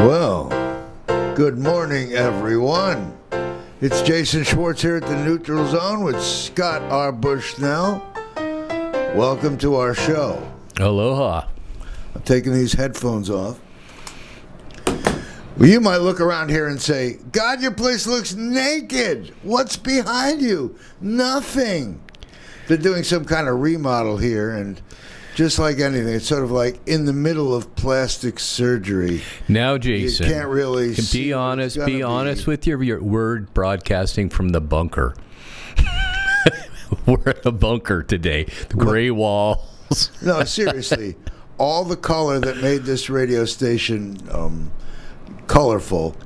Well, good morning, everyone. It's Jason Schwartz here at the Neutral Zone with Scott R. Bushnell. Welcome to our show. Aloha. I'm taking these headphones off. Well, you might look around here and say, God, your place looks naked. What's behind you? Nothing. They're doing some kind of remodel here, and just like anything, it's sort of like in the middle of plastic surgery. Now, Jason, you can't really be honest with your word broadcasting from the bunker. We're in a bunker today. The gray walls. No, seriously. All the color that made this radio station colorful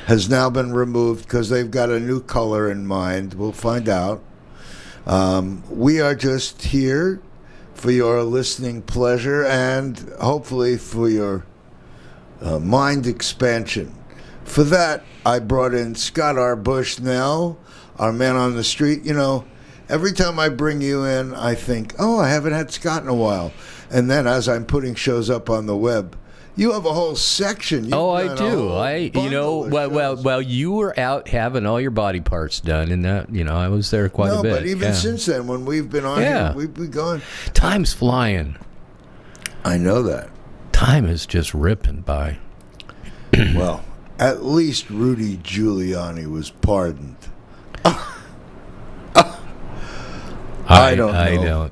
has now been removed because they've got a new color in mind. We'll find out. We are just here for your listening pleasure and hopefully for your mind expansion. For that, I brought in Scott R. Bushnell, our man on the street. You know, every time I bring you in, I think, oh, I haven't had Scott in a while. And then as I'm putting shows up on the web, you have a whole section. I do. Well, you were out having all your body parts done, and that, I was there quite a bit. No, but even since then, when we've been on here, we've been going. Time's flying. I know that. Time is just ripping by. Well, at least Rudy Giuliani was pardoned. I don't know.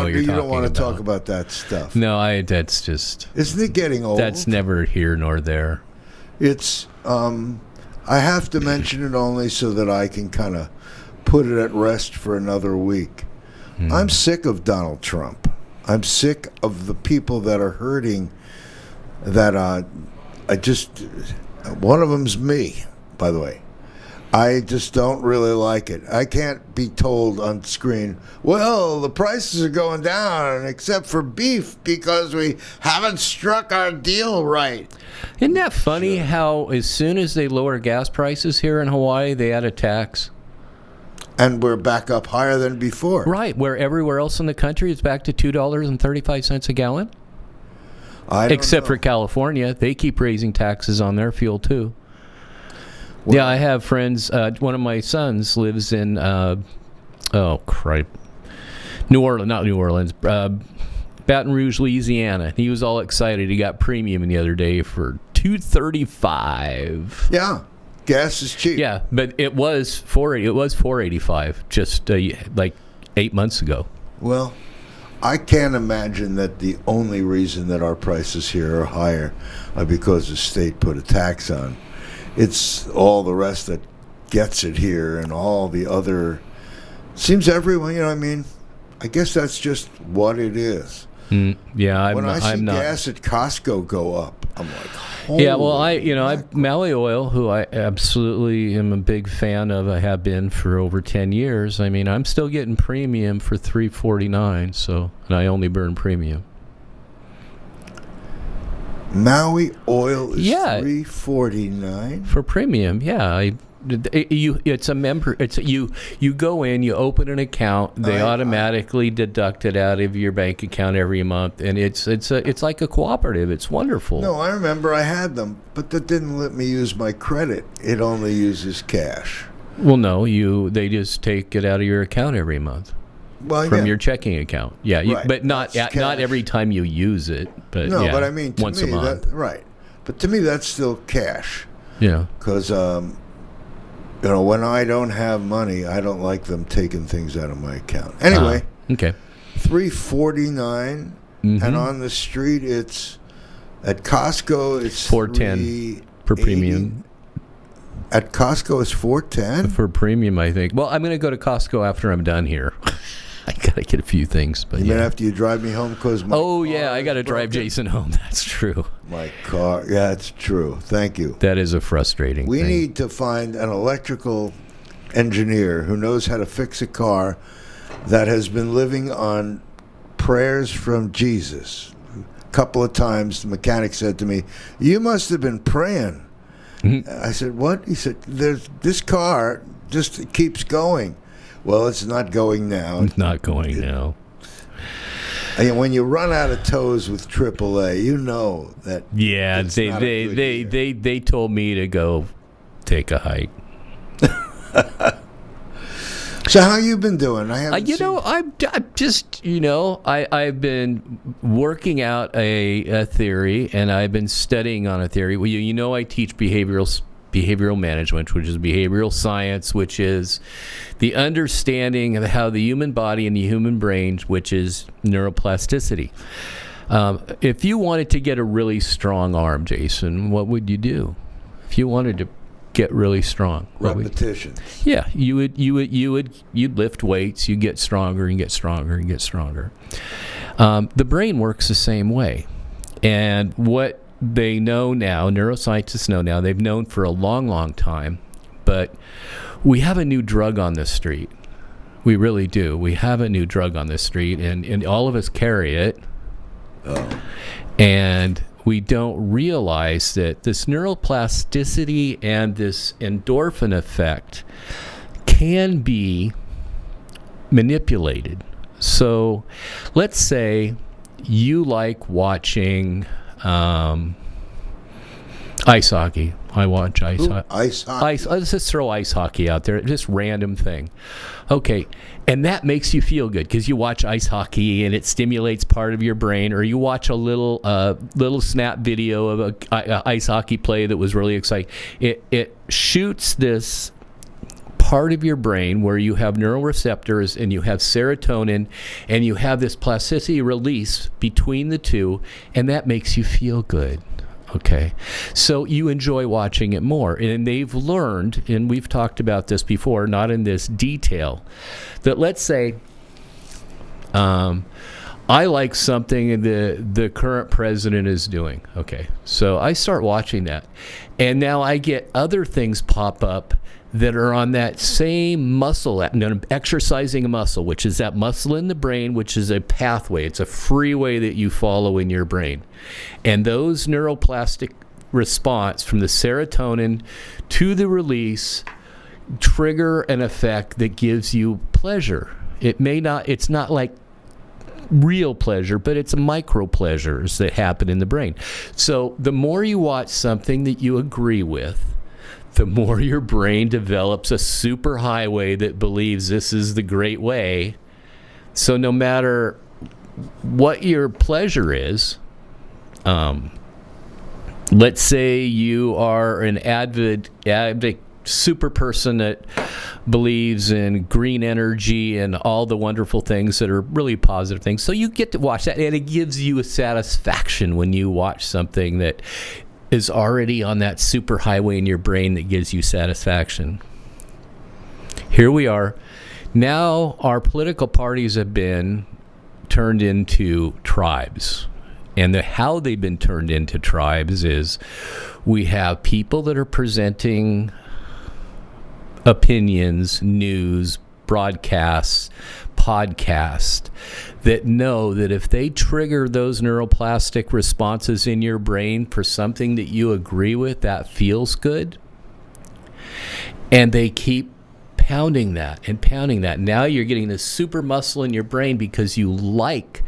You don't want to talk about that stuff. No, that's just. Isn't it getting old? That's never here nor there. It's. I have to mention it only so that I can kind of put it at rest for another week. I'm sick of Donald Trump. I'm sick of the people that are hurting. That one of them's me, by the way. I just don't really like it. I can't be told on screen, well, the prices are going down, except for beef, because we haven't struck our deal right. Isn't that funny how as soon as they lower gas prices here in Hawaii, they add a tax? And we're back up higher than before. Right, where everywhere else in the country it's back to $2.35 a gallon. Except for California. They keep raising taxes on their fuel, too. Well, yeah, I have friends. One of my sons lives in, New Orleans, Baton Rouge, Louisiana. He was all excited. He got premium the other day for $2.35. Yeah, gas is cheap. Yeah, but it was $4.85 just like 8 months ago. Well, I can't imagine that the only reason that our prices here are higher are because the state put a tax on. It's all the rest that gets it here and all the other. Seems everyone, I guess that's just what it is. Yeah, when I see gas at Costco go up, I'm like, holy Maui oil, who I absolutely am a big fan of, I have been for over 10 years. I mean, I'm still getting premium for $3.49, and I only burn premium. Maui oil is $3.49 for premium. Yeah, it's a member. You go in, you open an account, they automatically deduct it out of your bank account every month, and it's like a cooperative. It's wonderful. No, I remember I had them, but that didn't let me use my credit. It only uses cash. Well, no, they just take it out of your account every month. From your checking account, right. But not every time you use it. But but I mean, once a month, right? But to me, that's still cash. Yeah, because when I don't have money, I don't like them taking things out of my account. Anyway, okay, $3.49, and on the street it's at Costco it's $4.10 per premium. At Costco it's $4.10 for premium, I think. Well, I'm going to go to Costco after I'm done here. I got to get a few things. But you mean after you drive me home? I got to drive Jason home. That's true. My car. Yeah, it's true. Thank you. That is a frustrating thing. We need to find an electrical engineer who knows how to fix a car that has been living on prayers from Jesus. A couple of times the mechanic said to me, you must have been praying. I said, what? He said, this car just keeps going. Well, it's not going now. It's not going now. And when you run out of toes with AAA, you know that. Yeah, it's not a good year. they told me to go take a hike. So how you been doing? I haven't seen... I'm just, I've been working out a theory, and I've been studying on a theory. Well, I teach behavioral management, which is behavioral science, which is the understanding of how the human body and the human brain, which is neuroplasticity. If you wanted to get a really strong arm, Jason, what would you do? If you wanted to get really strong, repetitions. Yeah, you'd lift weights, you get stronger and get stronger and get stronger. The brain works the same way, and what they know now, neuroscientists know now, they've known for a long, long time, but we have a new drug on the street. We really do. We have a new drug on the street, and all of us carry it. Oh. And we don't realize that this neuroplasticity and this endorphin effect can be manipulated. So let's say you like watching ice hockey. I watch ice hockey. Ice hockey? Let's just throw ice hockey out there. Just random thing. Okay. And that makes you feel good because you watch ice hockey and it stimulates part of your brain, or you watch a little snap video of a ice hockey play that was really exciting. It shoots this part of your brain where you have neuroreceptors and you have serotonin and you have this plasticity release between the two, and that makes you feel good. Okay, so you enjoy watching it more. And they've learned, and we've talked about this before, not in this detail, that let's say I like something the current president is doing. Okay, so I start watching that. And now I get other things pop up that are on that same muscle, exercising a muscle, which is that muscle in the brain, which is a pathway. It's a freeway that you follow in your brain. And those neuroplastic response from the serotonin to the release trigger an effect that gives you pleasure. It's not like real pleasure, but it's micro pleasures that happen in the brain. So the more you watch something that you agree with, the more your brain develops a super highway that believes this is the great way. So no matter what your pleasure is, let's say you are an avid super person that believes in green energy and all the wonderful things that are really positive things. So you get to watch that, and it gives you a satisfaction when you watch something that is already on that super highway in your brain that gives you satisfaction. Here we are. Now our political parties have been turned into tribes. And how they've been turned into tribes is we have people that are presenting opinions, news, broadcasts, podcasts that know that if they trigger those neuroplastic responses in your brain for something that you agree with, that feels good. And they keep pounding that and pounding that. Now you're getting this super muscle in your brain because you like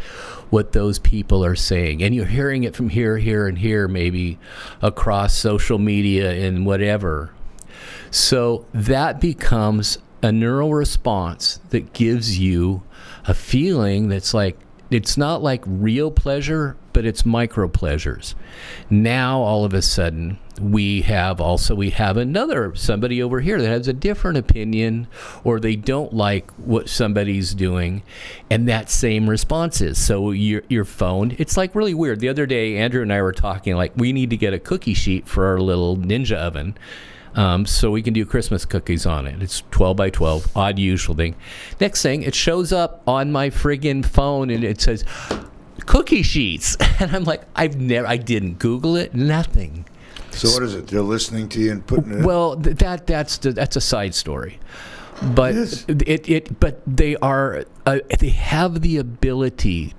what those people are saying. And you're hearing it from here, here, and here, maybe across social media and whatever. So that becomes a neural response that gives you a feeling that's like, it's not like real pleasure, but it's micro pleasures. Now, all of a sudden, we have somebody over here that has a different opinion, or they don't like what somebody's doing, and that same response is. So your phone, it's like really weird. The other day, Andrew and I were talking, like, we need to get a cookie sheet for our little Ninja oven. So we can do Christmas cookies on it. It's 12 by 12, odd usual thing. Next thing, it shows up on my friggin' phone and it says cookie sheets. And I'm like, I didn't Google it, nothing. So what is it? They're listening to you and putting it in? Well, that's a side story. But but they have the ability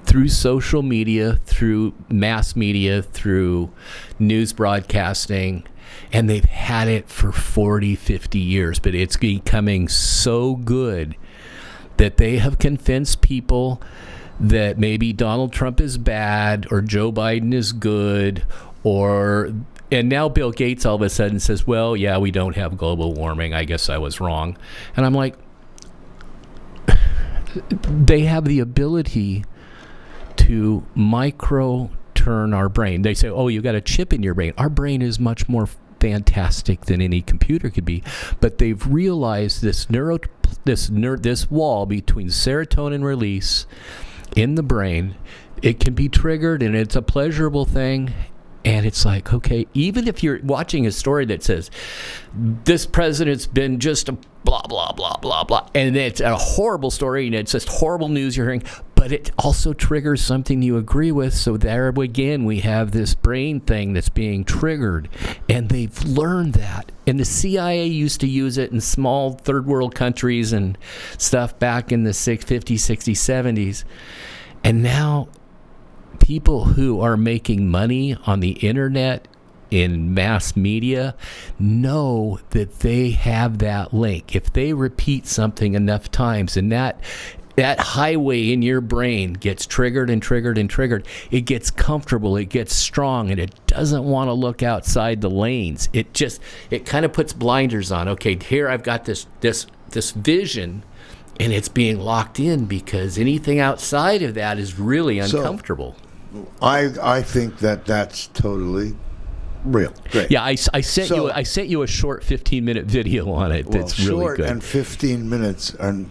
through social media, through mass media, through news broadcasting, and they've had it for 40, 50 years, but it's becoming so good that they have convinced people that maybe Donald Trump is bad or Joe Biden is good, and now Bill Gates all of a sudden says, well, yeah, we don't have global warming. I guess I was wrong. And I'm like, they have the ability to turn our brain. They say, oh, you got a chip in your brain. Our brain is much more fantastic than any computer could be. But they've realized this wall between serotonin release in the brain, it can be triggered, and it's a pleasurable thing. And it's like, okay, even if you're watching a story that says this president's been just a blah, blah, blah, blah, blah, and it's a horrible story and it's just horrible news you're hearing, but it also triggers something you agree with. So there again, we have this brain thing that's being triggered, and they've learned that. And the CIA used to use it in small third world countries and stuff back in the 50s, 60s, 70s. And now people who are making money on the internet in mass media know that they have that link. If they repeat something enough times, and that highway in your brain gets triggered and triggered and triggered, it gets comfortable, it gets strong, and it doesn't want to look outside the lanes. It kind of puts blinders on. Okay, here I've got this vision, and it's being locked in because anything outside of that is really uncomfortable. I think that's totally real. Great. Yeah, I sent you a short 15-minute video on it. That's really good. Short and 15 minutes. And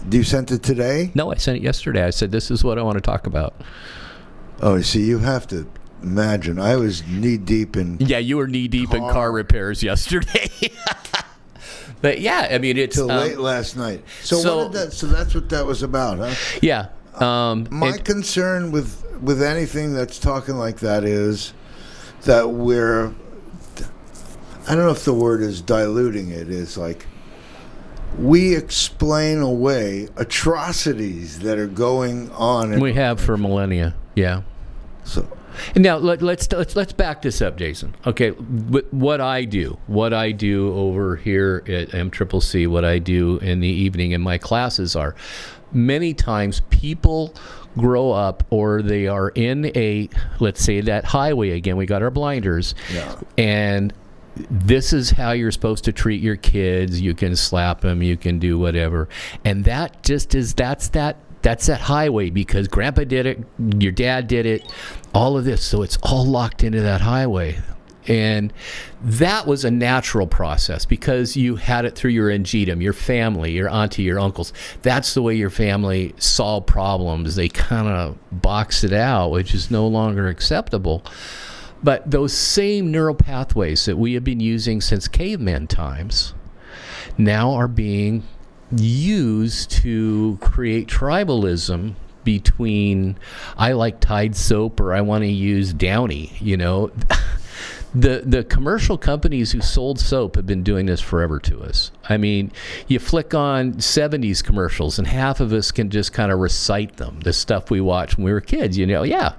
do you send it today? No, I sent it yesterday. I said, this is what I want to talk about. Oh, see, you have to imagine. I was knee-deep in... Yeah, you were knee-deep in car repairs yesterday. But yeah, I mean, it's... Till late last night. So that's what that was about, huh? Yeah. My concern with anything that's talking like that is that I don't know if the word is diluting it. It's like we explain away atrocities that are going on. We have for millennia, yeah. So now let's back this up, Jason. Okay, what I do over here at MCCC, what I do in the evening in my classes are, many times people grow up, or they are in let's say that highway again, we got our blinders, and this is how you're supposed to treat your kids. You can slap them, you can do whatever, and that just is that's that highway because grandpa did it, your dad did it, all of this, so it's all locked into that highway. And that was a natural process because you had it through your Ngetum, your family, your auntie, your uncles. That's the way your family solved problems. They kind of boxed it out, which is no longer acceptable. But those same neural pathways that we have been using since caveman times now are being used to create tribalism between, I like Tide soap or I want to use Downy, The commercial companies who sold soap have been doing this forever to us. I mean, you flick on 70s commercials and half of us can just kind of recite them, the stuff we watched when we were kids, yeah.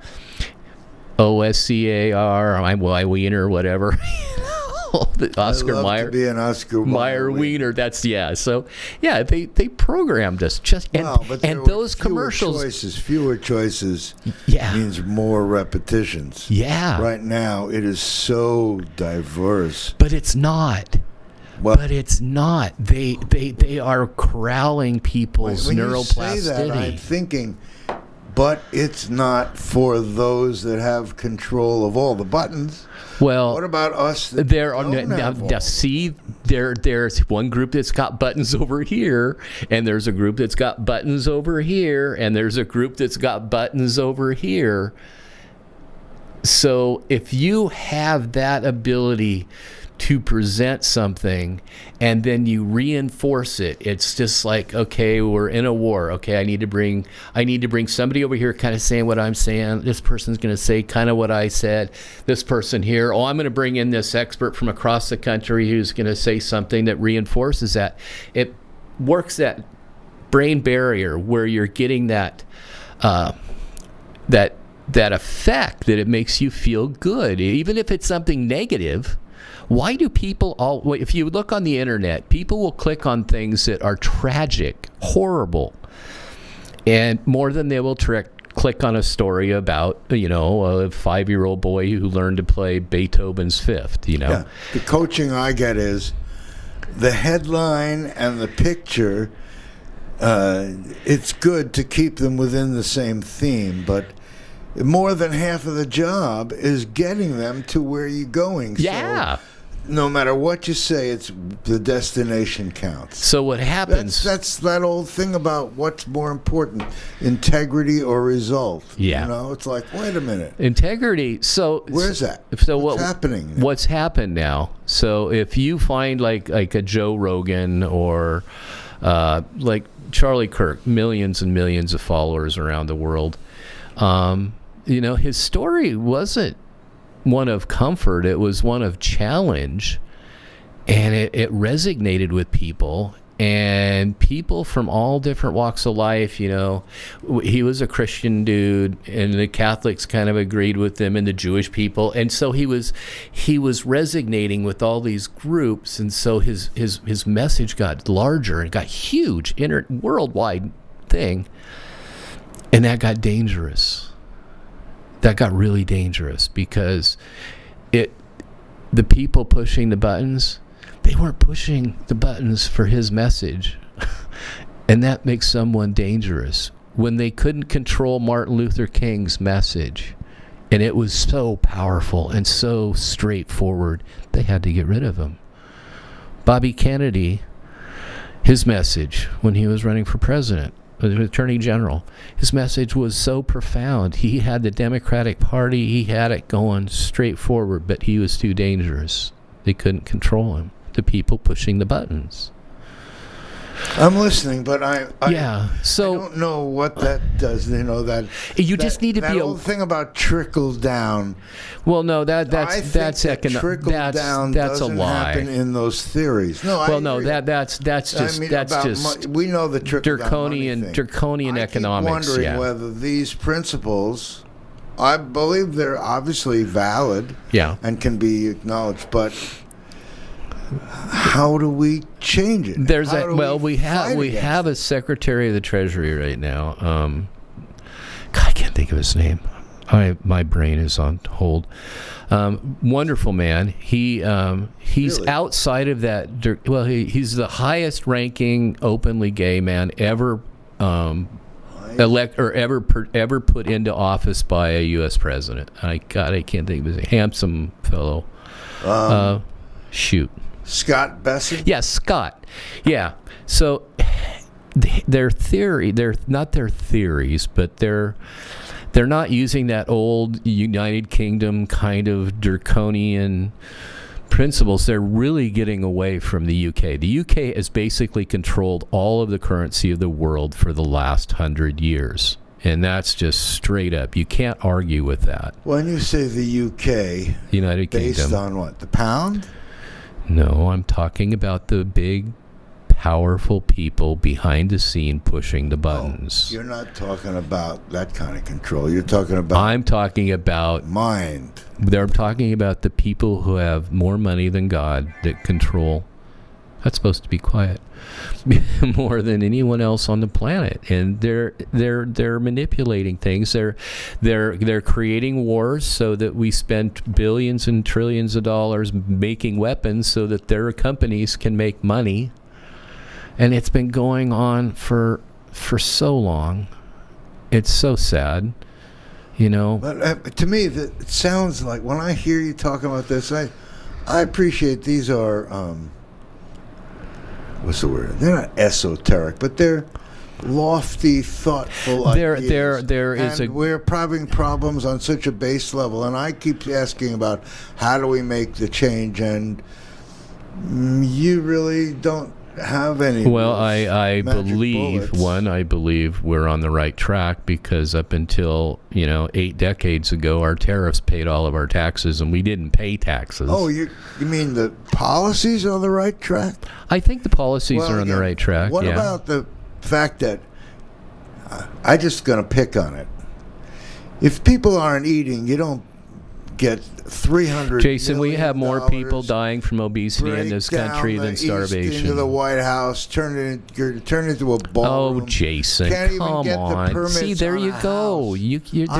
OSCAR, I'm Wiener, whatever. The Oscar Mayer. To be an Oscar Mayer Wiener. That's So they programmed us and those commercials. Fewer choices. Means more repetitions. Yeah. Right now it is so diverse. But it's not. But it's not. They are corralling people's neuroplasticity. When you say that, I'm thinking, but it's not for those that have control of all the buttons. Well, what about us? There's one group that's got buttons over here, and there's a group that's got buttons over here, and there's a group that's got buttons over here. So if you have that ability to present something and then you reinforce it, it's just like, okay, we're in a war. Okay, I need to bring somebody over here kind of saying what I'm saying. This person's going to say kind of what I said. This person here, I'm going to bring in this expert from across the country who's going to say something that reinforces that. It works that brain barrier where you're getting that effect that it makes you feel good, even if it's something negative. Why do people if you look on the internet, people will click on things that are tragic, horrible, And more than they will click on a story about, a 5-year-old boy who learned to play Beethoven's Fifth, Yeah. The coaching I get is the headline and the picture. It's good to keep them within the same theme, but more than half of the job is getting them to where you're going. Yeah. So no matter what you say, it's the destination counts. So what happens? That's that old thing about what's more important, integrity or result. Yeah. It's like, wait a minute. Integrity. So where's that? So what's happening now? What's happened now? So if you find like a Joe Rogan or like Charlie Kirk, millions and millions of followers around the world, his story wasn't one of comfort. It was one of challenge, and it resonated with people, and people from all different walks of life. He was a Christian dude, and the Catholics kind of agreed with him, and the Jewish people, and so he was resonating with all these groups, and so his message got larger and got huge, worldwide thing, and that got dangerous. That got really dangerous because the people pushing the buttons, they weren't pushing the buttons for his message. And that makes someone dangerous. When they couldn't control Martin Luther King's message, and it was so powerful and so straightforward, they had to get rid of him. Bobby Kennedy, his message when he was running for president, the Attorney General, his message was so profound. He had the Democratic Party, he had it going straight forward, but he was too dangerous. They couldn't control him. The people pushing the buttons. I'm listening, but I don't know what that does. Just need to that be old thing about trickle down. Well, no, that's trickle down that's a doesn't lie. happen in those theories. No, that's just we know the trickle draconian economics. I'm wondering whether these principles, I believe they're obviously valid, and can be acknowledged, but how do we change it? We have a Secretary of the Treasury right now. I can't think of his name. My brain is on hold. Wonderful man. He's really? Outside of that. He's the highest ranking openly gay man ever ever put into office by a U.S. president. I can't think of his name. Handsome fellow. Shoot. Scott Bessie? Yeah, Scott. Yeah. So they're not their theories, but they're not using that old United Kingdom kind of draconian principles. They're really getting away from the UK. The UK has basically controlled all of the currency of the world for the last 100 years. And that's just straight up. You can't argue with that. When you say the UK, United Kingdom. Based on what? The pound? No, I'm talking about the big, powerful people behind the scene pushing the buttons. You're not talking about that kind of control. You're talking about... I'm talking about... mind. They're talking about the people who have more money than God that control... That's supposed to be quiet. More than anyone else on the planet, and they're manipulating things. They're creating wars so that we spend billions and trillions of dollars making weapons so that their companies can make money. And it's been going on for so long. It's so sad, But to me, it sounds like when I hear you talking about this, I appreciate these are. What's the word? They're not esoteric, but they're lofty, thoughtful ideas. We're having problems on such a base level, and I keep asking about how do we make the change, and you really don't have any. Well, I believe we're on the right track because up until 8 decades ago, our tariffs paid all of our taxes, and we didn't pay taxes. Oh, you mean the policies are on the right track? I think the policies are on the right track. What about the fact that I'm just going to pick on it? If people aren't eating, you don't get $300 Jason, we have more million, people dying from obesity in this country than starvation. Into the White House, turn it into a ballroom. Oh, Jason, Can't even come get on. the permits See, there on you a go. house.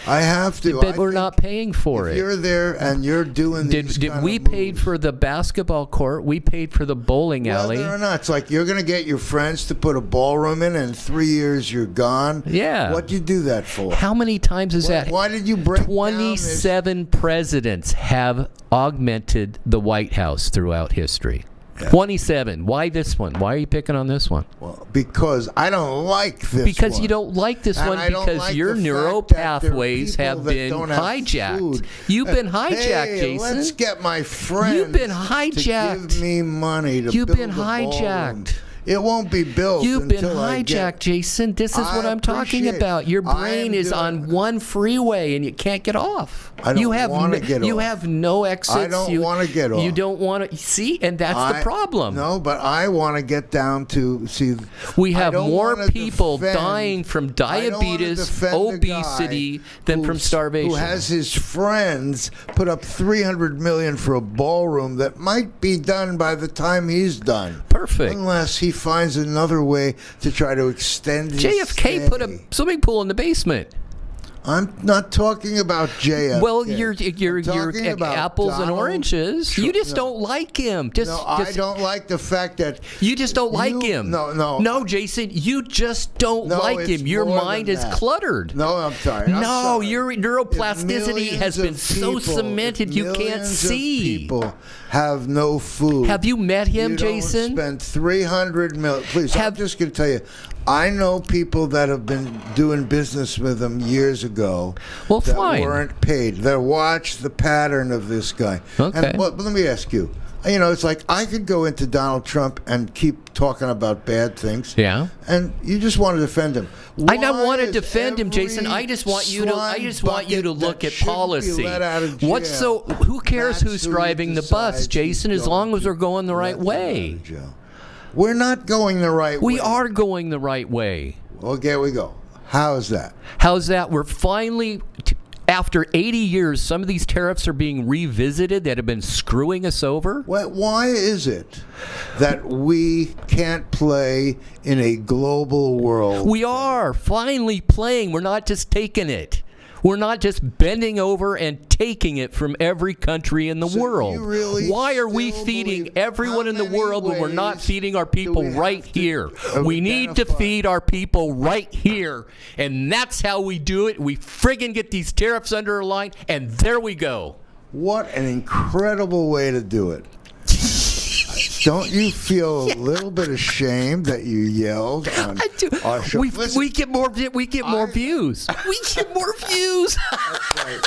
I have to. But we're not paying for it. You're there and you're doing these Did we paid for the basketball court? We paid for the bowling alley. Whether or not, it's like you're going to get your friends to put a ballroom in, and in 3 years you're gone. Yeah. What'd you do that for? How many times is that? Why did you break 27 presidents have augmented the White House throughout history. Yeah. 27. Why this one? Why are you picking on this one? Well, because I don't like this Because one. You don't like this one because like your neural pathways have been hijacked. You've been hijacked, Jason. Let's get my friends You've been hijacked. to give me money to You've build been a ballroom. hijacked. It won't be built. You've been hijacked, Jason. This is what I'm talking about. Your brain is on one freeway and you can't get off. I don't want to get off. You have no exits. I don't want to get off. You don't want to see, and that's the problem. No, but I want to get down to see. We have more people dying from diabetes, obesity than from starvation. Who has his friends put up $300 million for a ballroom that might be done by the time he's done. Perfect. Unless he finds another way to try to extend his JFK stay. put a swimming pool in the basement. I'm not talking about JFK. Well, you're apples and oranges. You just don't like him. I don't like the fact that you just don't like him. No, Jason, you just don't like him. Your mind is cluttered. No, I'm sorry. Your neuroplasticity has been so cemented you can't see. People have no food. Have you met him, you Jason? Don't spend $300 million. Please, I'm just going to tell you. I know people that have been doing business with him years ago that weren't paid. That watched the pattern of this guy. Okay. And, let me ask you. You know, it's like I could go into Donald Trump and keep talking about bad things. Yeah. And you just want to defend him. I don't want to defend him, Jason. I just want you to look at policy. Who cares who's driving the bus, Jason, as long as they're going the right way? We're not going the right way. We are going the right way. Okay, we go. How is that? How's that? We're finally, after 80 years, some of these tariffs are being revisited that have been screwing us over. Why is it that we can't play in a global world? We are finally playing. We're not just taking it. We're not just bending over and taking it from every country in the world. Why are we feeding everyone in the world when we're not feeding our people right here? We need to feed our people right here. And that's how we do it. We friggin' get these tariffs under our line, and there we go. What an incredible way to do it. Don't you feel a little bit ashamed that you yelled on our show? We get more views. We get more views. That's right.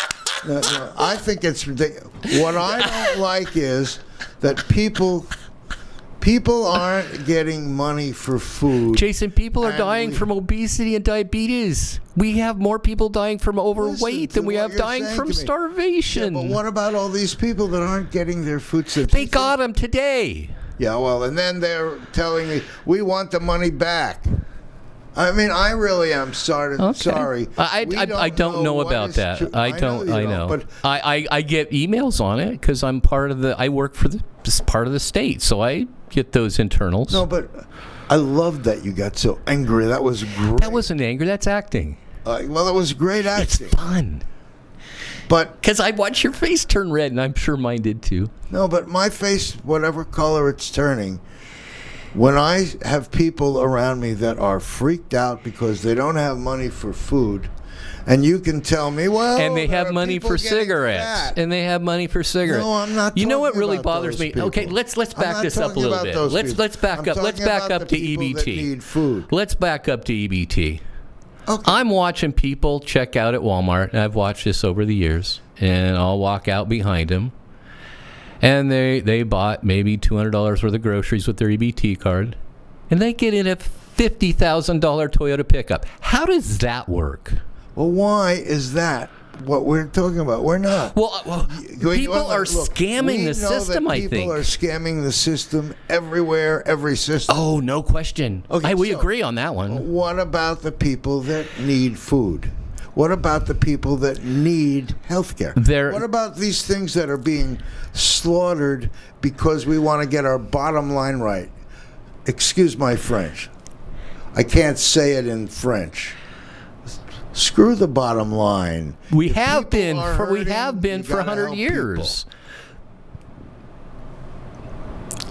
No, I think it's ridiculous. What I don't like is that people aren't getting money for food. Jason, people are dying from obesity and diabetes. We have more people dying from overweight than we have dying from starvation. Yeah, but what about all these people that aren't getting their food? They got them today. Yeah, well, and then they're telling me, we want the money back. I mean, I really am sorry. Okay. Sorry. I don't know about that. I know. But I get emails on it because I'm part of I work for this part of the state, so I get those internals. No, but I love that you got so angry. That was great. That wasn't anger. That's acting. Well, it was great acting. It's fun. But because I watch your face turn red, and I'm sure mine did too. No, but my face, whatever color it's turning, when I have people around me that are freaked out because they don't have money for food, and you can tell me, well, and they have money for cigarettes, fat. And they have money for cigarettes. No, I'm not. You know what really about bothers me? people. Okay, let's back this up a little bit. Let's back up. Let's back up to EBT. Need food. Let's back up to EBT. Okay. I'm watching people check out at Walmart, and I've watched this over the years, and I'll walk out behind them, and they bought maybe $200 worth of groceries with their EBT card, and they get in a $50,000 Toyota pickup. How does that work? Well, why is that what we're talking about? We're not. Well, people are scamming the system, I think. People are scamming the system everywhere, every system. Oh, no question. Okay, we agree on that one. What about the people that need food? What about the people that need health care? What about these things that are being slaughtered because we want to get our bottom line right? Excuse my French. I can't say it in French. Screw the bottom line. We have been for 100 years.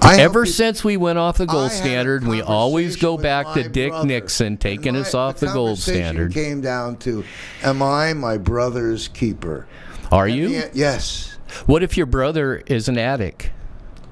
Ever since we went off the gold standard, we always go back to Dick Nixon taking us off the gold standard. Came down to, am I my brother's keeper? Are you? Yes. What if your brother is an addict?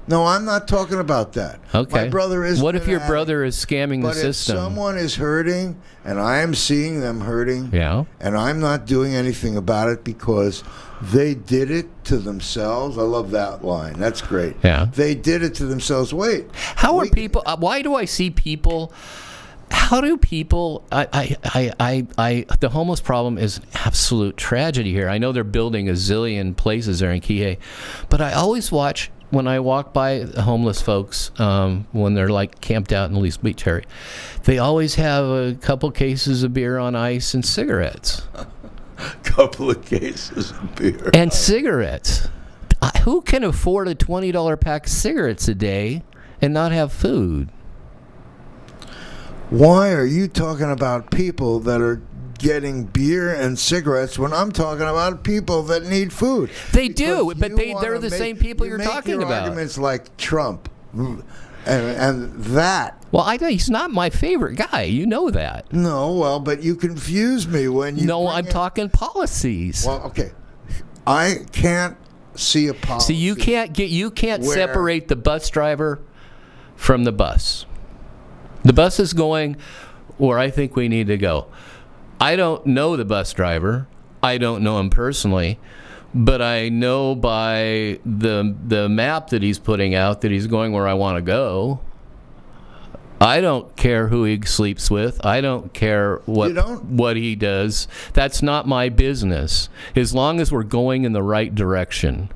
No, I'm not talking about that. Okay. My brother is. What if your brother is scamming the system? But if someone is hurting, and I am seeing them hurting, yeah, and I'm not doing anything about it because they did it to themselves. I love that line. That's great. Yeah. They did it to themselves. Wait. How are people? Why do I see people? How do people? The homeless problem is an absolute tragedy here. I know they're building a zillion places there in Kihei, but I always watch. When I walk by homeless folks, when they're like camped out in the East Beach area, they always have a couple cases of beer on ice and cigarettes. Couple of cases of beer. And cigarettes. Who can afford a $20 pack of cigarettes a day and not have food? Why are you talking about people that are getting beer and cigarettes when I'm talking about people that need food? They do, but they're the same people you're talking about. Arguments like Trump and that. Well, he's not my favorite guy. You know that. No, well, but you confuse me when you. No, I'm talking policies. Well, okay, I can't see a policy. See, you can't separate the bus driver from the bus. The bus is going where I think we need to go. I don't know the bus driver. I don't know him personally, but I know by the map that he's putting out that he's going where I want to go. I don't care who he sleeps with. I don't care what he does. That's not my business. As long as we're going in the right direction.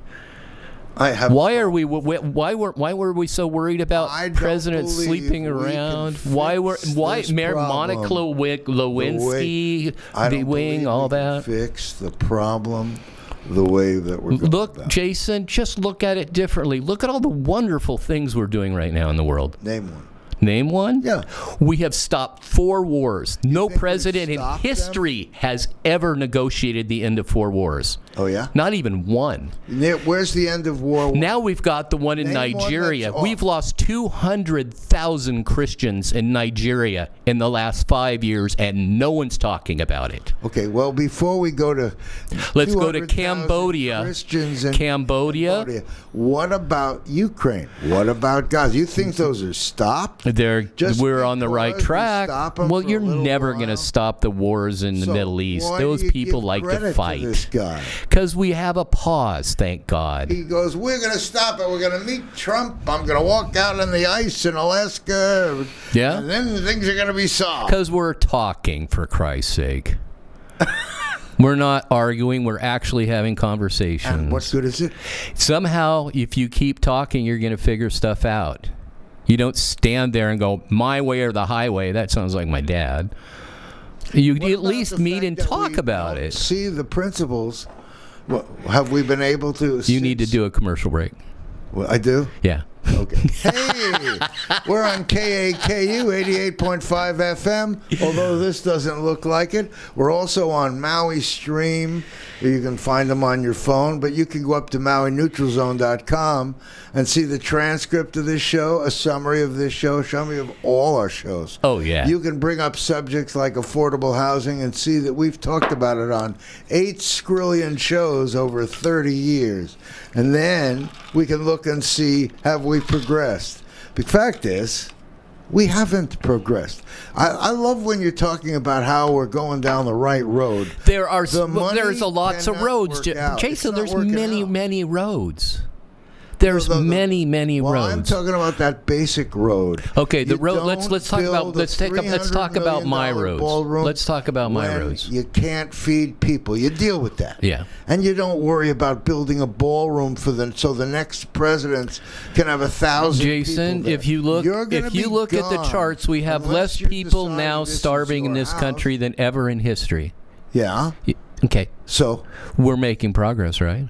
Why were we so worried about presidents sleeping around? Why Mayor Monica Lewinsky, the wing, all that? Fix the problem the way that we're going. Look, Jason, just look at it differently. Look at all the wonderful things we're doing right now in the world. Name one. Name one? Yeah. We have stopped 4 wars. No president in history has ever negotiated the end of 4 wars. Oh, yeah? Not even one. Where's the end of war? Now we've got the one in Nigeria. We've lost 200,000 Christians in Nigeria in the last 5 years, and no one's talking about it. Okay, well, before we go to... Let's go to Cambodia. Christians in Cambodia. What about Ukraine? What about Gaza? You think those are stopped? We're on the right track. Well, you're never going to stop the wars in the Middle East. Those people like to fight. Because we have a pause, thank God. He goes, we're going to stop it. We're going to meet Trump. I'm going to walk out on the ice in Alaska. Yeah. And then things are going to be solved. Because we're talking, for Christ's sake. We're not arguing. We're actually having conversations. And what good is it? Somehow, if you keep talking, you're going to figure stuff out. You don't stand there and go, my way or the highway. That sounds like my dad. You at least meet and talk about it. See the principles. Have we been able to? You need to do a commercial break. Well, I do? Yeah. Okay. Hey, we're on KAKU 88.5 FM, although this doesn't look like it. We're also on Maui Stream. You can find them on your phone, but you can go up to MauiNeutralZone.com and see the transcript of this show, a summary of this show, summary of all our shows. Oh, yeah. You can bring up subjects like affordable housing and see that we've talked about it on 8 skrillion shows over 30 years. And then we can look and see, have we progressed? The fact is, we haven't progressed. I love when you're talking about how we're going down the right road. There's a lots of roads. Jason, there's many roads. There's many roads. I'm talking about that basic road. Okay, the road. Let's talk about my roads. Let's talk about my roads. You can't feed people. You deal with that. Yeah. And you don't worry about building a ballroom for them so the next president can have 1,000 Jason, people if you look at the charts, we have less people now starving in this country than ever in history. Yeah. Okay. So we're making progress, right?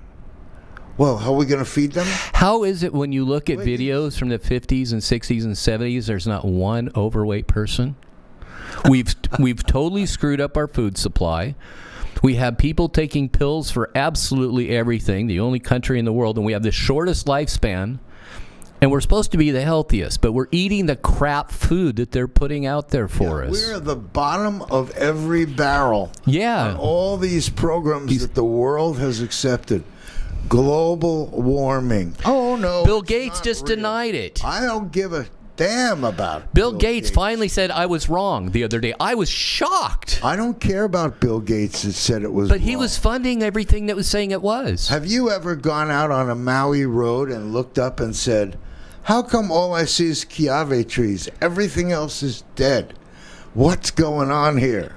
Well, how are we going to feed them? How is it when you look at videos from the 50s and 60s and 70s, there's not one overweight person? We've totally screwed up our food supply. We have people taking pills for absolutely everything, the only country in the world, and we have the shortest lifespan. And we're supposed to be the healthiest, but we're eating the crap food that they're putting out there for us. We're at the bottom of every barrel. Yeah. On all these programs that the world has accepted. Global warming. Oh, no. Bill Gates just denied it. I don't give a damn about Bill Gates finally said I was wrong the other day. I was shocked. I don't care about Bill Gates that said it was But wrong. he was funding everything that was saying it was. Have you ever gone out on a Maui road and looked up and said, how come all I see is kiave trees? Everything else is dead. What's going on here?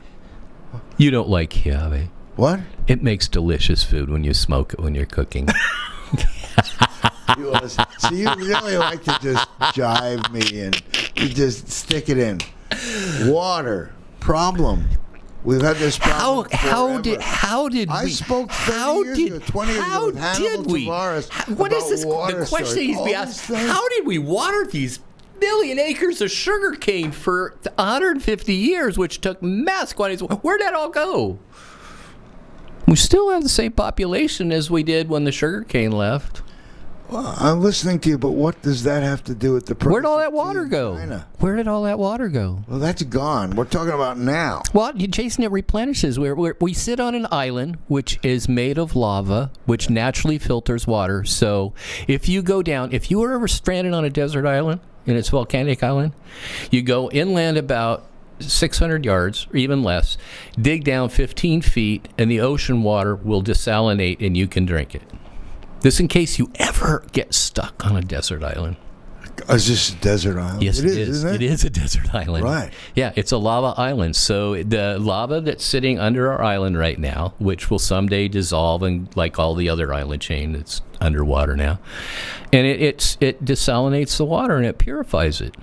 You don't like kiave. What? It makes delicious food when you smoke it when you're cooking. So you really like to just jive me and you just stick it in. Water problem. We've had this problem How did I we? spoke 20 years ago with Hannibal Tavares What is this? water The question story. needs to be All asked: these things. how did we water these million acres of sugar cane for 150 years, which took mass quantities? Where'd that all go? We still have the same population as we did when the sugar cane left. Well, I'm listening to you, but what does that have to do with the Where'd all that presidency water of go? China? Where did all that water go? Well, that's gone. We're talking about now. Well, Jason, it replenishes. We sit on an island which is made of lava, which naturally filters water. So if you go down, if you were ever stranded on a desert island, and it's a volcanic island, you go inland about 600 yards, or even less, dig down 15 feet, and the ocean water will desalinate, and you can drink it. This in case you ever get stuck on a desert island. Is this a desert island? Yes, it is. Isn't It is a desert island. Right. Yeah, it's a lava island. So the lava that's sitting under our island right now, which will someday dissolve, and like all the other island chain, it's underwater now, and it desalinates the water and it purifies it.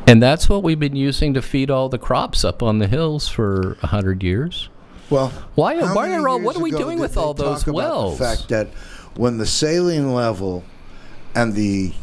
And that's what we've been using to feed all the crops up on the hills for 100 years. Well, what are we doing with all those wells? The fact that when the saline level and the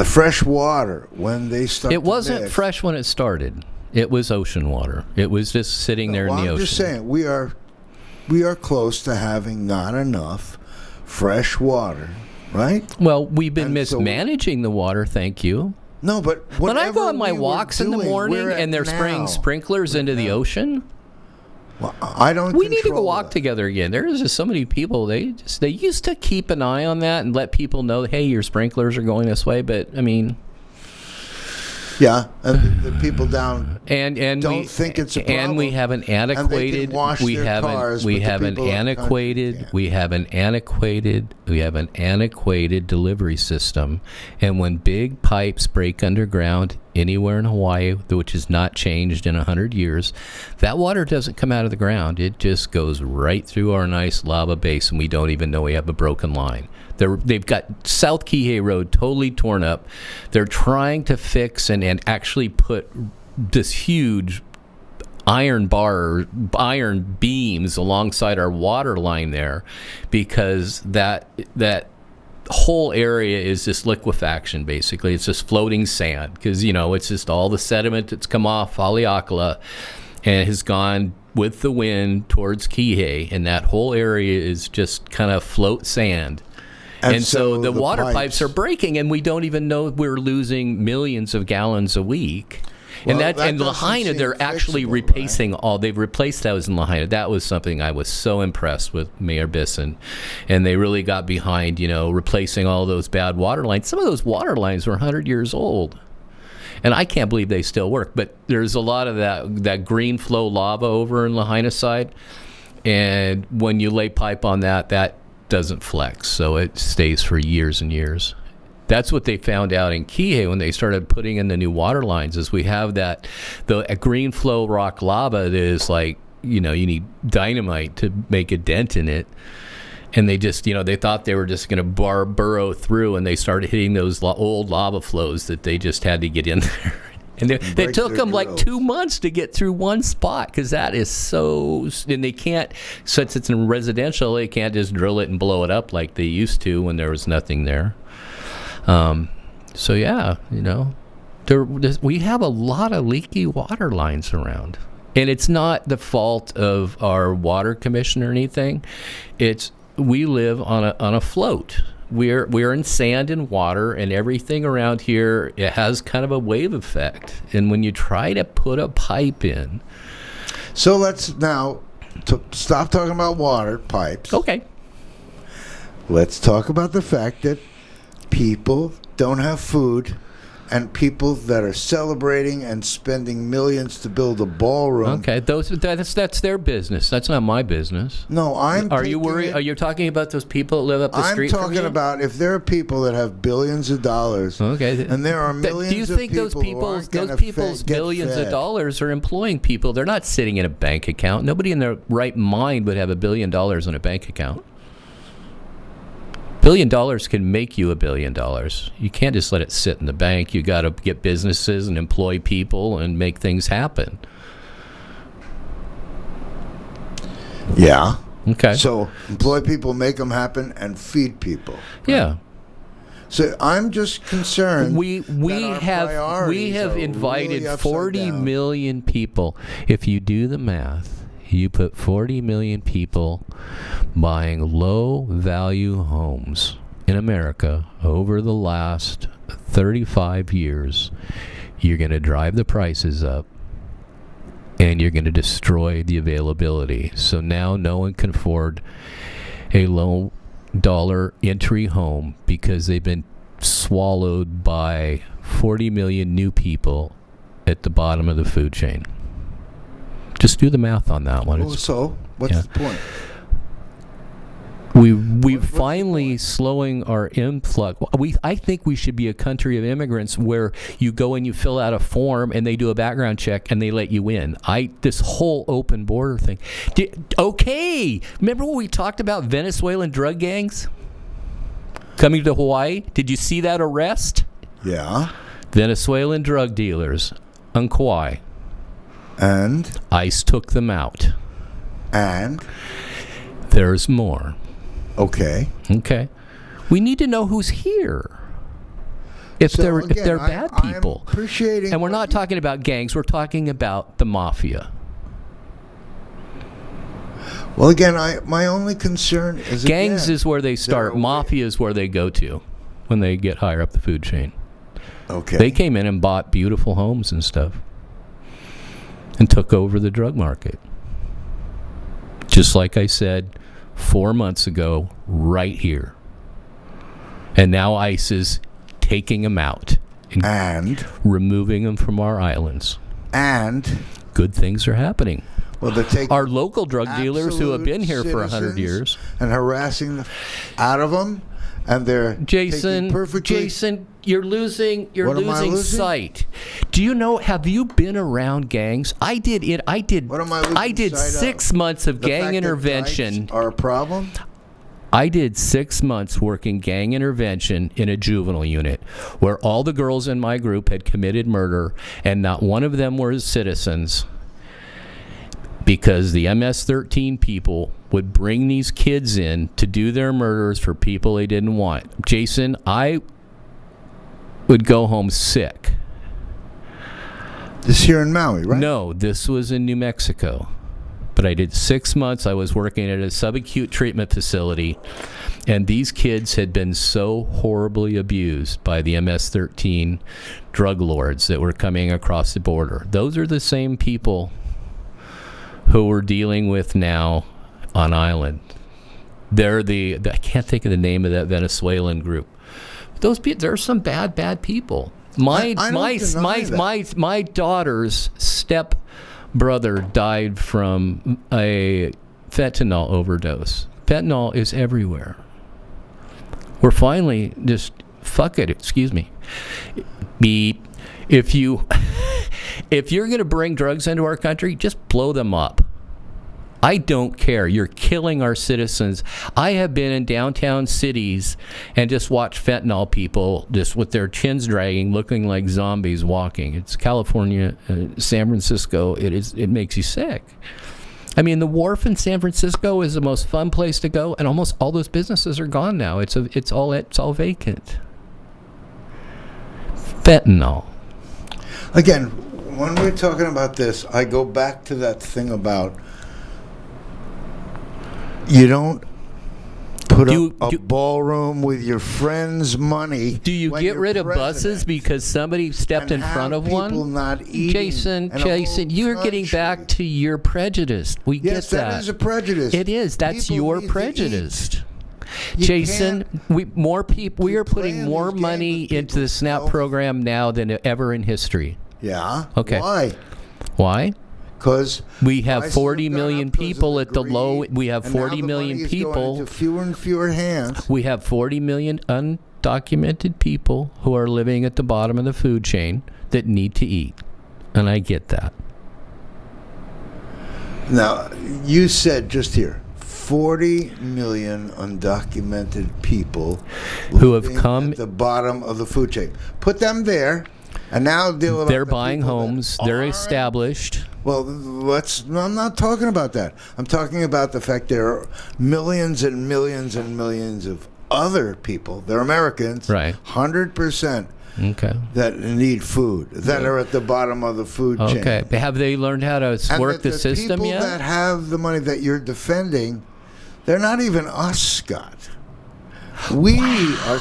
fresh water, when they started, it wasn't fresh when it started. It was ocean water. It was just sitting there in the ocean. I'm just saying we are close to having not enough fresh water. Right? Well, we've been mismanaging the water, thank you. No, but when I go on my walks in the morning and they're spraying sprinklers into the ocean, well, I don't. We need to go walk together again. There's just so many people. They used to keep an eye on that and let people know, hey, your sprinklers are going this way. But I mean, yeah, and the people down and don't think it's a problem. And we have an antiquated delivery system. And when big pipes break underground anywhere in Hawaii, which has not changed in 100 years, that water doesn't come out of the ground. It just goes right through our nice lava base, and we don't even know we have a broken line. They've got South Kihei Road totally torn up. They're trying to fix and actually put this huge iron beams alongside our water line there, because that whole area is just liquefaction. Basically, it's just floating sand, because it's just all the sediment that's come off Haleakala and has gone with the wind towards Kihei, and that whole area is just kind of float sand. And so the water pipes are breaking, and we don't even know we're losing millions of gallons a week. Well, and Lahaina, they're actually replacing they've replaced those in Lahaina. That was something I was so impressed with Mayor Bisson. And they really got behind, replacing all those bad water lines. Some of those water lines were 100 years old. And I can't believe they still work. But there's a lot of that green flow lava over in Lahaina side. And when you lay pipe on that doesn't flex. So it stays for years and years. That's what they found out in Kihei when they started putting in the new water lines, is we have the green flow rock lava that is like, you need dynamite to make a dent in it. And they just, they thought they were just going to burrow through, and they started hitting those old lava flows that they just had to get in there And they took them like 2 months to get through one spot because that is so. And they can't, since it's in residential, they can't just drill it and blow it up like they used to when there was nothing there. So yeah, we have a lot of leaky water lines around. And it's not the fault of our water commission or anything. We live on a float. We're in sand and water, and everything around here, it has kind of a wave effect. And when you try to put a pipe in, so let's now stop talking about water pipes. Okay. Let's talk about the fact that people don't have food. And people that are celebrating and spending millions to build a ballroom. Okay, that's their business. That's not my business. No, Are you worried? Are you talking about those people that live up the street from you? I'm talking about if there are people that have billions of dollars. Okay, and there are millions do you think of people those people's billions of dollars are employing people? They're not sitting in a bank account. Nobody in their right mind would have $1 billion in a bank account. $1 billion can make you $1 billion. You can't just let it sit in the bank. You got to get businesses and employ people and make things happen. Yeah. Okay. So employ people, make them happen, and feed people. Yeah. So I'm just concerned. We have invited really 40 million people. If you do the math, you put 40 million people buying low-value homes in America over the last 35 years. You're going to drive the prices up, and you're going to destroy the availability. So now no one can afford a low-dollar entry home because they've been swallowed by 40 million new people at the bottom of the food chain. Just do the math on that one. Well, so what's the point? We're finally slowing our influx. I think we should be a country of immigrants where you go and you fill out a form and they do a background check and they let you in. This whole open border thing. Okay, remember when we talked about Venezuelan drug gangs coming to Hawaii? Did you see that arrest? Yeah. Venezuelan drug dealers on Kauai. And? ICE took them out. And? There's more. Okay. We need to know who's here. If they're bad people. I'm appreciating. And we're not talking about gangs. We're talking about the mafia. Well, again, my only concern is gangs is where they start. Mafia is where they go to when they get higher up the food chain. Okay. They came in and bought beautiful homes and stuff. And took over the drug market. Just like I said 4 months ago, right here. And now ICE is taking them out. And? Removing them from our islands. And? Good things are happening. Well, they're taking our local drug dealers who have been here for 100 years. And harassing them out of them. And they're Jason, you're losing sight. Do you know? Have you been around gangs? I did it. I did. What am I losing I did sight 6 of? months of gang intervention. Are a problem? I did 6 months working gang intervention in a juvenile unit where all the girls in my group had committed murder, and not one of them were citizens. Because the MS-13 people would bring these kids in to do their murders for people they didn't want. Jason, I would go home sick. This here in Maui, right? No, this was in New Mexico. But I did 6 months. I was working at a subacute treatment facility, and these kids had been so horribly abused by the MS-13 drug lords that were coming across the border. Those are the same people who we're dealing with now on island. They're I can't think of the name of that Venezuelan group. There are some bad people. My daughter's step brother died from a fentanyl overdose. Fentanyl is everywhere. We're finally just fuck it. Excuse me. Beep. If you're going to bring drugs into our country, just blow them up. I don't care. You're killing our citizens. I have been in downtown cities and just watched fentanyl people just with their chins dragging, looking like zombies walking. It's California, San Francisco. It makes you sick. I mean, the wharf in San Francisco is the most fun place to go, and almost all those businesses are gone now. It's all vacant. Fentanyl. Again, when we're talking about this, I go back to that thing about you don't put up a ballroom with your friends' money. Do you get rid of buses because somebody stepped in front of one? Not Jason, you're getting back to your prejudice. We get that. Yes, that is a prejudice. It is. That's your prejudice. Jason, we are putting more money into the SNAP program now than ever in history. Yeah. Okay. Why? Because we have 40 million people at the low. We have 40 million people. Into fewer and fewer hands. We have 40 million undocumented people who are living at the bottom of the food chain that need to eat, and I get that. Now, you said just here, 40 million undocumented people who have come at the bottom of the food chain. Put them there, and now deal with. They're buying homes. They're established. Well, I'm not talking about that. I'm talking about the fact there are millions and millions and millions of other people. They're Americans, right? 100%. Okay. That need food, that are at the bottom of the food chain. Okay. Have they learned how to work the system yet? People that have the money that you're defending, they're not even us, Scott. We are.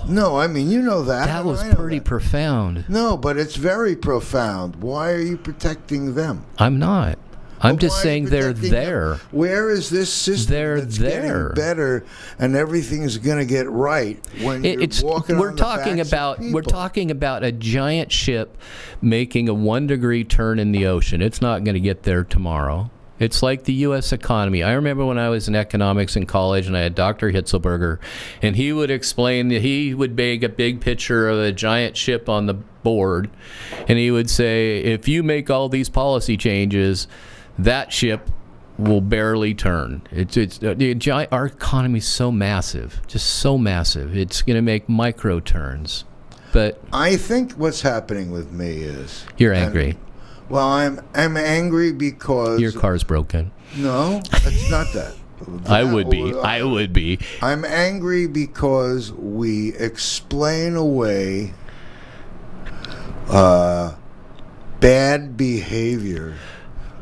No, I mean, you know that. That was pretty profound. No, but it's very profound. Why are you protecting them? I'm not. I'm just saying they're there. Them? Where is this system that's getting better and everything's going to get right when you're walking on the backs of people? We're talking about a giant ship making a 1-degree turn in the ocean. It's not going to get there tomorrow. It's like the U.S. economy. I remember when I was in economics in college and I had Dr. Hitzelberger, and he would explain that he would make a big picture of a giant ship on the board, and he would say, if you make all these policy changes, that ship will barely turn. Our economy is so massive, just so massive. It's going to make micro turns. But I think what's happening with me is you're angry. Well, I'm angry because your car's broken. No, it's not that. I would be. I'm angry because we explain away bad behavior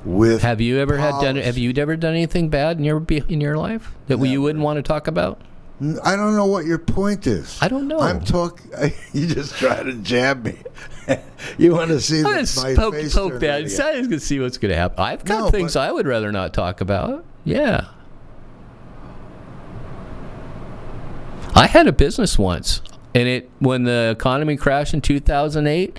with. Have you ever done anything bad in your life that you wouldn't want to talk about? I don't know what your point is. I don't know. You just try to jab me. You want to see my face? Poke that. I was going to see what's going to happen. I've got things I would rather not talk about. Yeah. I had a business once, and when the economy crashed in 2008,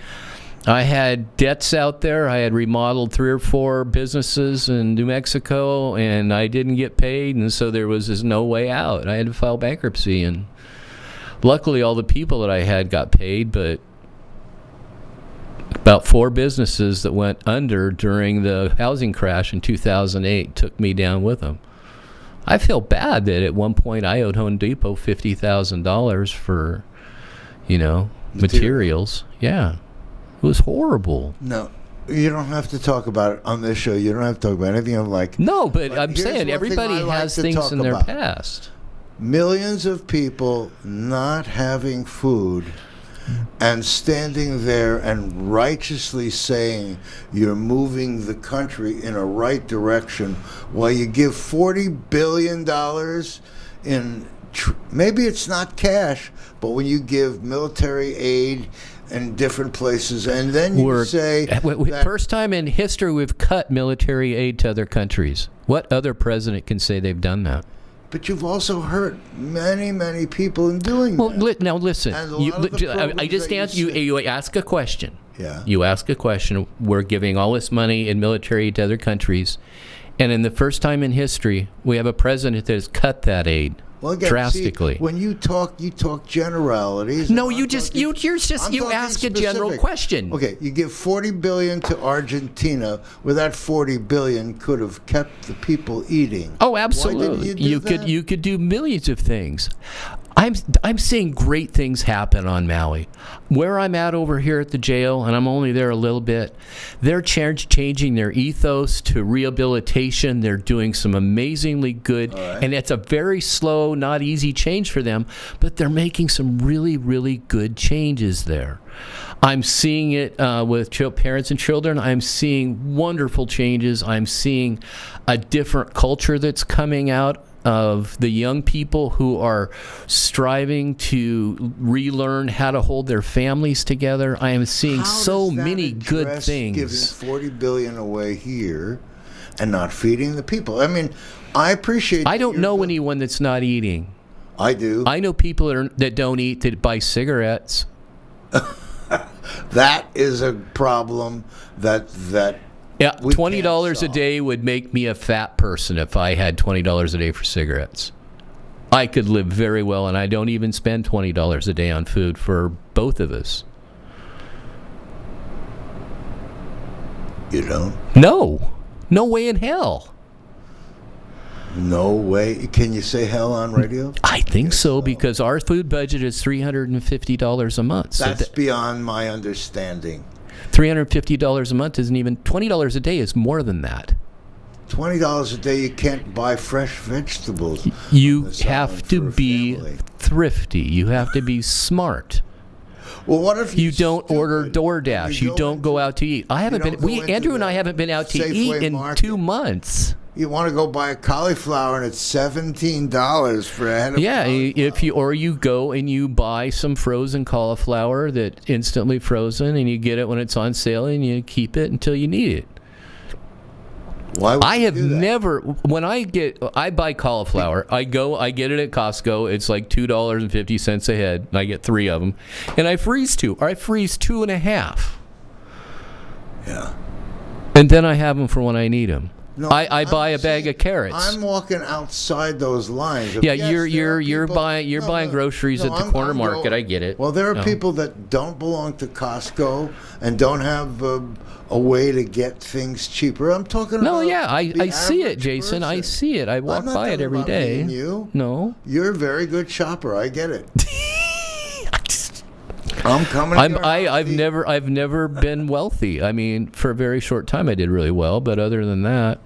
I had debts out there. I had remodeled 3 or 4 businesses in New Mexico, and I didn't get paid, and so there was just no way out. I had to file bankruptcy, and luckily all the people that I had got paid, but about 4 businesses that went under during the housing crash in 2008 took me down with them. I feel bad that at one point I owed Home Depot $50,000 for, materials. Yeah. It was horrible. No, you don't have to talk about it on this show. You don't have to talk about anything like. No, but I'm saying everybody has things in their past. Millions of people not having food and standing there and righteously saying you're moving the country in a right direction while you give $40 billion in, maybe it's not cash, but when you give military aid in different places, and then you say first time in history we've cut military aid to other countries. What other president can say they've done that? But you've also hurt many, many people in doing that. Now listen. I just answer you. You ask a question. Yeah. You ask a question. We're giving all this money in military aid to other countries, and in the first time in history, we have a president that has cut that aid. Well, again, drastically. See, when you talk generalities. No, you ask a general question. Okay, you give $40 billion to Argentina, where that $40 billion could have kept the people eating. Oh, absolutely. You could do millions of things. I'm seeing great things happen on Maui. Where I'm at over here at the jail, and I'm only there a little bit, they're changing their ethos to rehabilitation. They're doing some amazingly good, and it's a very slow, not easy change for them, but they're making some really, really good changes there. I'm seeing it with parents and children. I'm seeing wonderful changes. I'm seeing a different culture that's coming out of the young people who are striving to relearn how to hold their families together. I am seeing so many good things. Giving $40 billion away here and not feeding the people. I mean, I appreciate. I don't know anyone that's not eating. I do. I know people that don't eat that buy cigarettes. That is a problem that. Yeah, $20 a day would make me a fat person if I had $20 a day for cigarettes. I could live very well, and I don't even spend $20 a day on food for both of us. You don't? No. No way in hell. No way. Can you say hell on radio? I think so, because our food budget is $350 a month. That's beyond my understanding. $350 a month isn't even $20 a day is more than that. $20 a day, you can't buy fresh vegetables. You have to be thrifty. You have to be smart. Well, what if you don't order DoorDash? You don't go out to eat. Andrew and I haven't been out to eat in 2 months. You want to go buy a cauliflower and it's $17 for a head of cauliflower. You go and you buy some frozen cauliflower that's instantly frozen, and you get it when it's on sale, and you keep it until you need it. Why would I have do that? never. When I buy cauliflower, I get it at Costco. It's like $2.50 a head, and I get 3 of them, and I freeze 2, or I freeze 2.5. Yeah. And then I have them for when I need them. No, I buy a bag of carrots. I'm walking outside those lines. Yeah, you're buying groceries at the corner market. I get it. Well, there are people that don't belong to Costco and don't have a way to get things cheaper. I'm talking about. No, yeah, I see it, Jason. Person. I see it. I walk by it every day. You? No, you're a very good shopper. I get it. I'm coming. I've never been wealthy. I mean, for a very short time, I did really well. But other than that,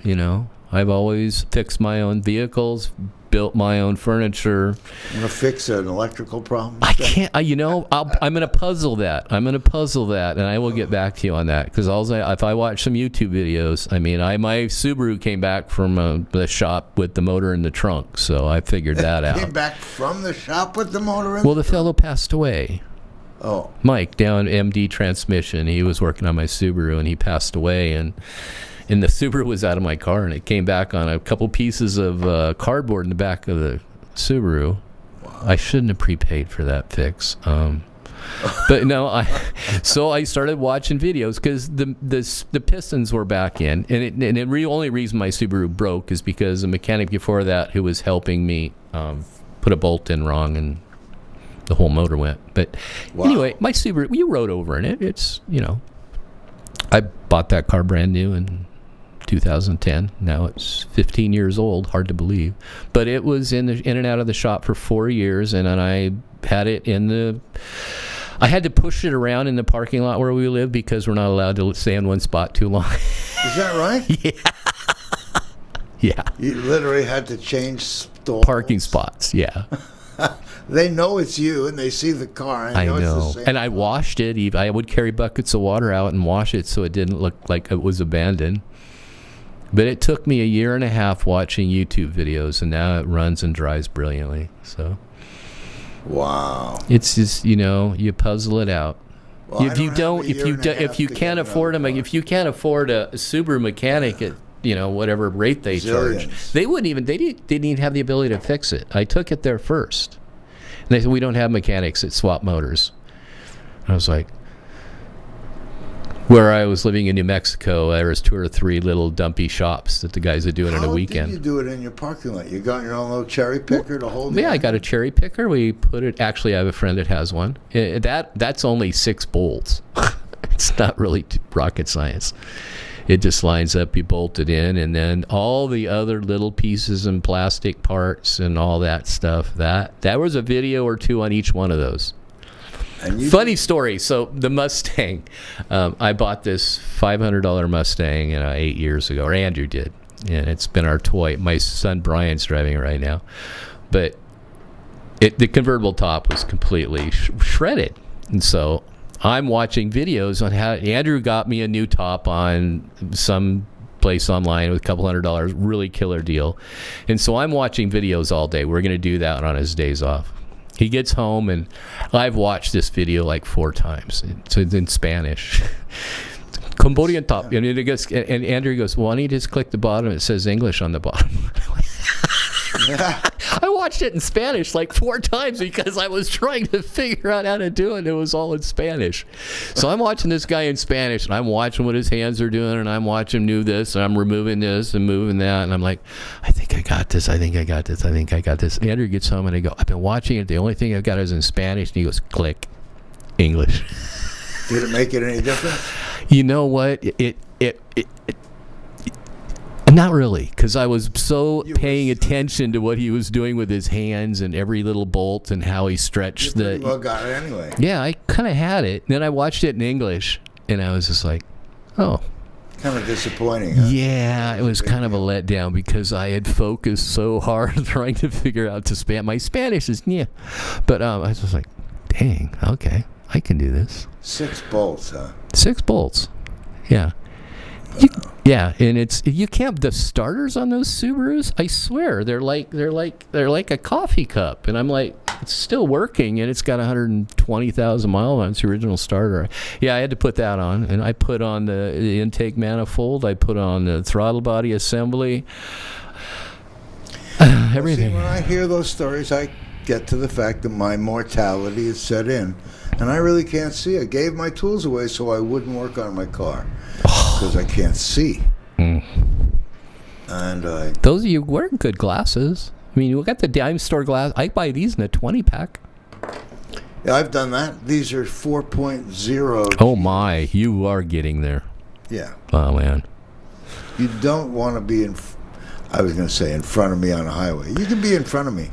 I've always fixed my own vehicles, built my own furniture. I'm gonna fix an electrical problem. I can't. I'm gonna puzzle that. And I will get back to you on that, because if I watch some YouTube videos, my Subaru came back from the shop with the motor in the trunk, so I figured that out. Came back from the shop with the motor in. Well, the fellow passed away. Oh, Mike down MD Transmission. He was working on my Subaru, and he passed away. And the Subaru was out of my car, and it came back on a couple pieces of cardboard in the back of the Subaru. Wow. I shouldn't have prepaid for that fix. But no, so I started watching videos, because the pistons were back in, and the only reason my Subaru broke is because the mechanic before that, who was helping me, put a bolt in wrong, and the whole motor went. But anyway, my Subaru, you rode over in it. It's, I bought that car brand new in 2010. Now it's 15 years old. Hard to believe. But it was in and out of the shop for 4 years, and then I had it I had to push it around in the parking lot where we live, because we're not allowed to stay in one spot too long. Is that right? Yeah. Yeah. You literally had to change parking spots. Yeah. They know it's you, and they see the car. I know. It's the same and I washed it. I would carry buckets of water out and wash it so it didn't look like it was abandoned. But it took me 1.5 years watching YouTube videos, and now it runs and drives brilliantly. So, wow, it's just you puzzle it out. Well, if you can't afford a Subaru mechanic at whatever rate they charge, they didn't even have the ability to fix it. I took it there first. And they said, we don't have mechanics that swap motors. And I was like, Where I was living in New Mexico, there was 2 or 3 little dumpy shops that the guys would do it in a weekend. How did you do it in your parking lot? You got your own little cherry picker to hold it? Yeah, I got a cherry picker. We put it. Actually, I have a friend that has one. That's only 6 bolts. It's not really rocket science. It just lines up. You bolt it in, and then all the other little pieces and plastic parts and all that stuff. That was a video or 2 on each one of those. Funny story. So the Mustang, I bought this $500 Mustang 8 years ago, or Andrew did, and it's been our toy. My son Brian's driving it right now, but the convertible top was completely shredded, and so I'm watching videos on how Andrew got me a new top on some place online with a couple $100, really killer deal, and so I'm watching videos all day. We're going to do that on his days off. He gets home, and I've watched this video like 4 times. It's in Spanish. Cambodian top. And Andrew goes, why don't you just click the bottom? It says English on the bottom. I watched it in Spanish like 4 times because I was trying to figure out how to do it. It was all in Spanish. So I'm watching this guy in Spanish, and I'm watching what his hands are doing, and I'm watching him do this, and I'm removing this and moving that, and I'm like, I think I got this. And Andrew gets home, and I go, I've been watching it. The only thing I've got is in Spanish. And he goes, click, English. Did it make it any different? You know what? It not really, because I was so paying attention to what he was doing with his hands and every little bolt and how he stretched you pretty well got it anyway. Yeah, I kind of had it. Then I watched it in English, and I was just like, oh. Kind of disappointing, huh? Yeah, it was kind of a letdown because I had focused so hard trying to figure out my Spanish is yeah. But I was just like, dang, okay, I can do this. 6 bolts, huh? 6 bolts, yeah. Yeah, and you can't. The starters on those Subarus, I swear, they're like a coffee cup, and I'm like, it's still working, and it's got 120,000 miles on its original starter. Yeah, I had to put that on, and I put on the intake manifold. I put on the throttle body assembly. Everything. See, when I hear those stories, I get to the fact that my mortality is set in, and I really can't see. I gave my tools away so I wouldn't work on my car. Because I can't see. And those of you wearing good glasses. I mean, you got the dime store glass. I buy these in a 20-pack. Yeah, I've done that. These are 4.0. Oh my, you are getting there. Yeah. Oh man. You don't want to be I was going to say in front of me on a highway. You can be in front of me.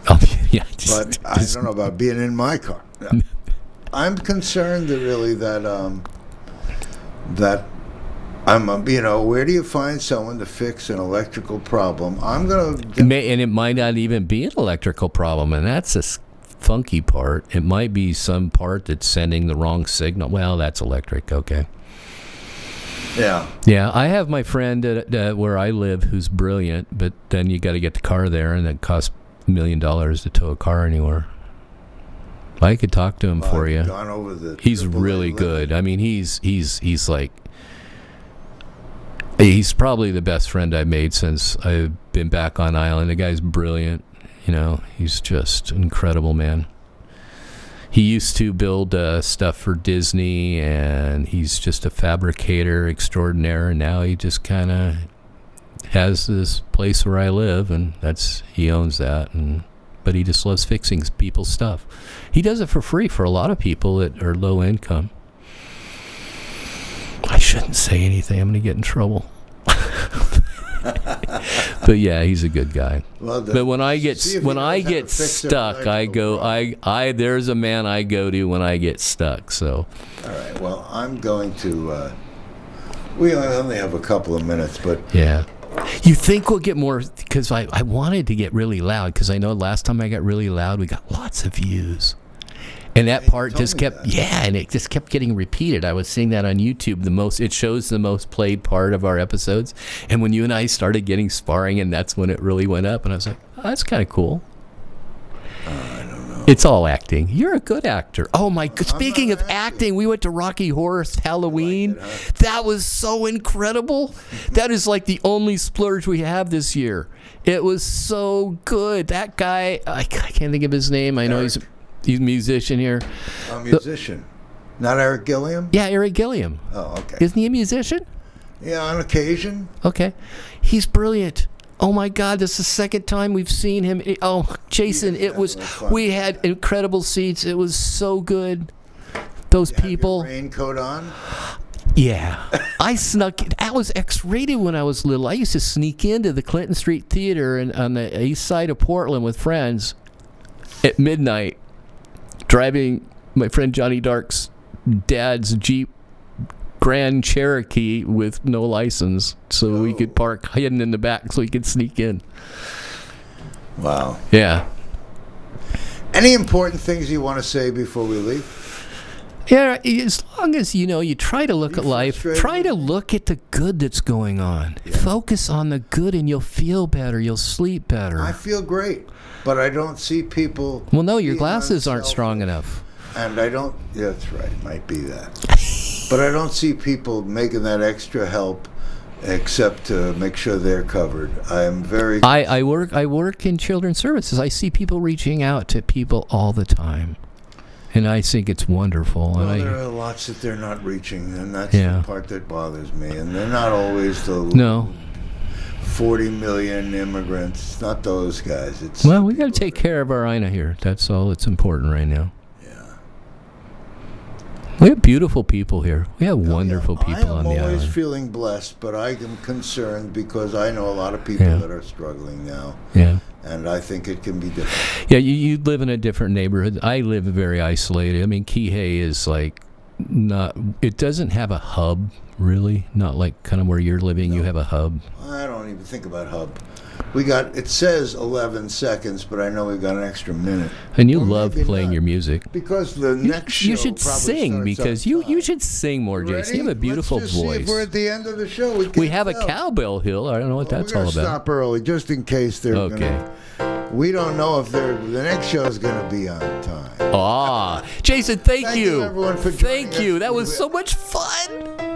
Oh, yeah. But I don't know about being in my car. No. I'm concerned that really that where do you find someone to fix an electrical problem? And it might not even be an electrical problem, and that's a funky part. It might be some part that's sending the wrong signal. Well, that's electric, okay. Yeah. Yeah, I have my friend where I live who's brilliant, but then you got to get the car there, and it costs $1 million to tow a car anywhere. I could talk to him for you. Gone over he's really good. I mean, he's like. He's probably the best friend I've made since I've been back on island. The guy's brilliant. He's just incredible, man. He used to build stuff for Disney, and he's just a fabricator extraordinaire. And now he just kind of has this place where I live, and he owns that. But he just loves fixing people's stuff. He does it for free for a lot of people that are low income. I shouldn't say anything. I'm going to get in trouble. But yeah, he's a good guy. Well, but when I get stuck, I go. I there's a man I go to when I get stuck. So. All right. Well, I'm going to. We only have a couple of minutes, but yeah. You think we'll get more? Because I wanted to get really loud because I know last time I got really loud, we got lots of views. And that part just kept, and it just kept getting repeated. I was seeing that on YouTube. It shows the most played part of our episodes. And when you and I started getting sparring, and that's when it really went up. And I was like, oh, that's kind of cool. I don't know. It's all acting. You're a good actor. Oh my God! Speaking of acting, we went to Rocky Horror Halloween. Like it, huh? That was so incredible. That is like the only splurge we have this year. It was so good. That guy, I can't think of his name. I know he's a musician here. A musician. Not Eric Gilliam? Yeah, Eric Gilliam. Oh, okay. Isn't he a musician? Yeah, on occasion. Okay. He's brilliant. Oh my God, this is the second time we've seen him. Jason, we had incredible seats. It was so good. Those people. Had your raincoat on? Yeah. I snuck in. I was X-rated when I was little. I used to sneak into the Clinton Street Theater on the east side of Portland with friends at midnight, driving my friend Johnny Dark's dad's Jeep Grand Cherokee with no license, so we could park hidden in the back so we could sneak in. Wow. Yeah. Any important things you want to say before we leave? Yeah, as long as, you try to look at life, try to look at the good that's going on. Yeah. Focus on the good and you'll feel better, you'll sleep better. I feel great, but I don't see people... Well, no, your glasses aren't strong enough. And I don't... Yeah, that's right, it might be that. But I don't see people making that extra help except to make sure they're covered. I am very... I work in children's services. I see people reaching out to people all the time. And I think it's wonderful. Well, there are lots that they're not reaching, and that's the part that bothers me. And they're not always the 40 million immigrants. It's not those guys. It's we got to take care of our Ina here. That's all that's important right now. Yeah. We have beautiful people here. We have wonderful people on the island. I'm always feeling blessed, but I am concerned because I know a lot of people that are struggling now. Yeah. And I think it can be different. Yeah, you live in a different neighborhood. I live very isolated. I mean, Kihei is it doesn't have a hub, really. Not like kind of where you're living, you have a hub. I don't even think about hub. It says 11 seconds, but I know we've got an extra minute. And you love playing your music. Because the next show you should sing, because you should sing more, Jason. You have a beautiful voice. See if we're at the end of the show. We have a cowbell hill. I don't know what that's all about. We're going to stop early, just in case they're going to... We don't know if the next show is going to be on time. Jason, thank you. Thank you, everyone, for joining us. Thank you. That was so much fun.